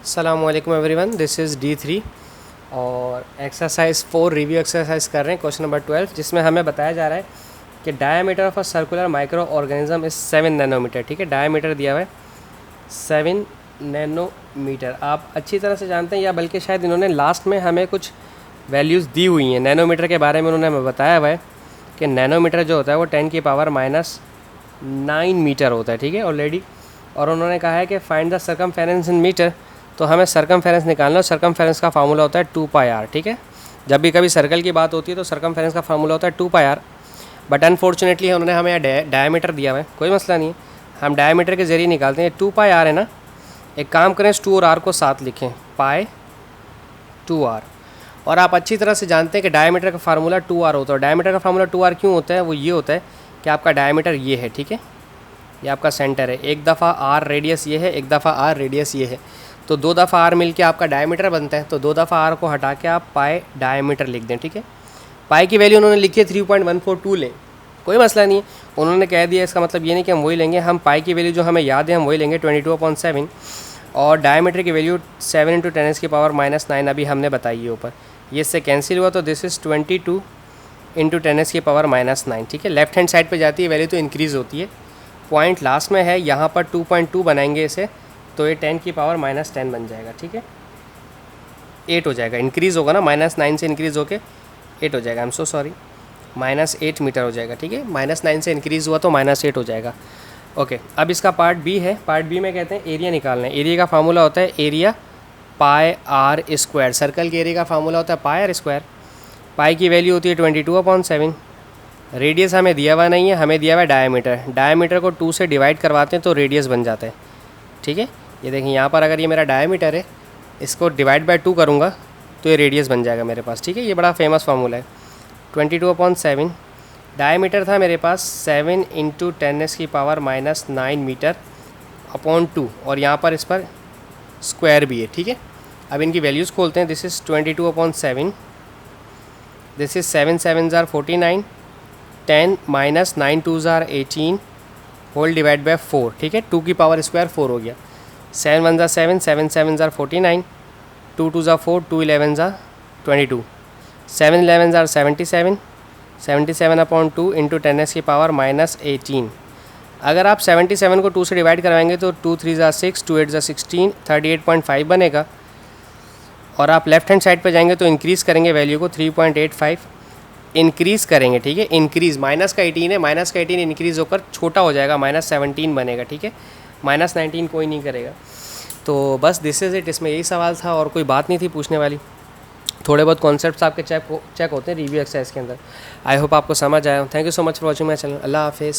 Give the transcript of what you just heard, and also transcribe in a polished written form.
अस्सलामुअलैकुम everyone, this is D3 और exercise 4 review exercise कर रहे हैं, क्वेश्चन नंबर 12, जिसमें हमें बताया जा रहा है कि diameter of a circular microorganism is 7 nanometre. ठीक है, डायमीटर दिया हुआ है 7 नैनोमीटर। आप अच्छी तरह से जानते हैं, या बल्कि शायद इन्होंने लास्ट में हमें कुछ वैल्यूज़ दी हुई हैं नैनोमीटर के बारे में। उन्होंने हमें बताया हुआ है कि नैनोमीटर जो होता है वो 10 की पावर -9 मीटर होता है। ठीक है, ऑलरेडी। और उन्होंने कहा है कि find the circumference in metre, तो हमें सर्कमफेरेंस निकालना है। सर्कमफेरेंस का फार्मूला होता है 2πr। ठीक है, जब भी कभी सर्कल की बात होती है तो सर्कमफेरेंस का फार्मूला होता है 2πr। बट अनफॉर्चुनेटली उन्होंने हमें डायमीटर दिया हुआ है, कोई मसला नहीं है, हम डायमीटर के ज़रिए निकालते हैं। 2πr है ना, एक काम करें, इस 2 और r को साथ लिखें, पाई 2r। और आप अच्छी तरह से जानते हैं कि डायमीटर का फार्मूला 2r होता है। डायमीटर का फार्मूला 2r क्यों होता है? वो ये होता है कि आपका डायमीटर ये है, ठीक है, ये आपका सेंटर है। एक दफ़ा r रेडियस ये है, एक दफ़ा r रेडियस ये है, तो 2 दफ़ा r मिलके आपका डायमीटर बनता है। तो 2 दफ़ा r को हटा के आप पाई डायमीटर लिख दें। ठीक है, पाई की वैल्यू उन्होंने लिखी है 3.142 लें, कोई मसला नहीं है, उन्होंने कह दिया। इसका मतलब ये नहीं कि हम वही लेंगे, हम पाई की वैल्यू जो हमें याद है हम वही लेंगे, 22/7। और डायमीटर की वैल्यू 7 × 10⁻⁹ अभी हमने बताई है ऊपर, ये इससे कैंसिल हुआ, तो दिस इज़ 22 × 10⁻⁹ ठीक है, लेफ्ट हैंड साइड पे जाती है वैल्यू तो इंक्रीज़ होती है। पॉइंट लास्ट में है, यहाँ पर 2.2 बनाएंगे इसे, तो ये 10⁻⁻10 बन जाएगा। ठीक है, 8 हो जाएगा, इंक्रीज़ होगा ना, -9 से इंक्रीज़ होके 8 हो जाएगा। I am so sorry, -8 metre हो जाएगा। ठीक है, -9 से इंक्रीज़ हुआ तो -8 हो जाएगा। ओके, अब इसका पार्ट बी है। पार्ट बी में कहते हैं एरिया निकालना है। एरिया का फार्मूला होता है area pi r square. Circle के एरिया का फार्मूला होता है पाई आर स्क्वायर। पाई की वैल्यू होती है 22/7। रेडियस हमें दिया हुआ नहीं है, हमें दिया हुआ है डायमीटर। डायमीटर को 2 से डिवाइड करवाते हैं तो रेडियस बन जाता है। ठीक है, ये देखिए यहाँ पर अगर ये मेरा डायमीटर है, इसको डिवाइड बाय 2 करूँगा तो ये रेडियस बन जाएगा मेरे पास। ठीक है, ये बड़ा फेमस फार्मूला है। 22/7 डायमीटर था मेरे पास 7 × 10⁻⁹ मीटर अपॉन 2, और यहाँ पर इस पर स्क्वायर भी है। ठीक है, अब इनकी वैल्यूज़ खोलते हैं। दिस इज़ 22/7, दिस इज़ 7 7 ज़ार 49, 10 - 9 2 ज़ार 18 होल डिवाइड बाय 4। ठीक है, 2 की पावर स्क्वायर 4 हो गया। 7 1 ज़ार 7, 7 7 ज़ार 49, 2 2 ज़ार 4, 2 11 ज़ार 22, 7 11 ज़ार 77, 77/2 × 10⁻⁻18। अगर आप 77 को 2 से डिवाइड करवाएंगे तो 2 3 ज़ार 6, 2 8 ज़ार 16, 38.5 बनेगा। और आप लेफ्ट हैंड साइड पर जाएंगे तो इंक्रीज़ करेंगे वैल्यू को, 3.85 इंक्रीज़ करेंगे। ठीक है, इंक्रीज़, माइनस का 18 है, माइनस का 18 इंक्रीज़ होकर छोटा हो जाएगा, -17 बनेगा। ठीक है, -19 कोई नहीं करेगा। तो बस दिस इज़ इट, इसमें यही सवाल था और कोई बात नहीं थी पूछने वाली। थोड़े बहुत कॉन्सेप्ट्स आपके चेक होते हैं रिव्यू एक्सरसाइज के अंदर। आई होप आपको समझ आया। Thank you so much for watching my channel. अल्लाह हाफिज़।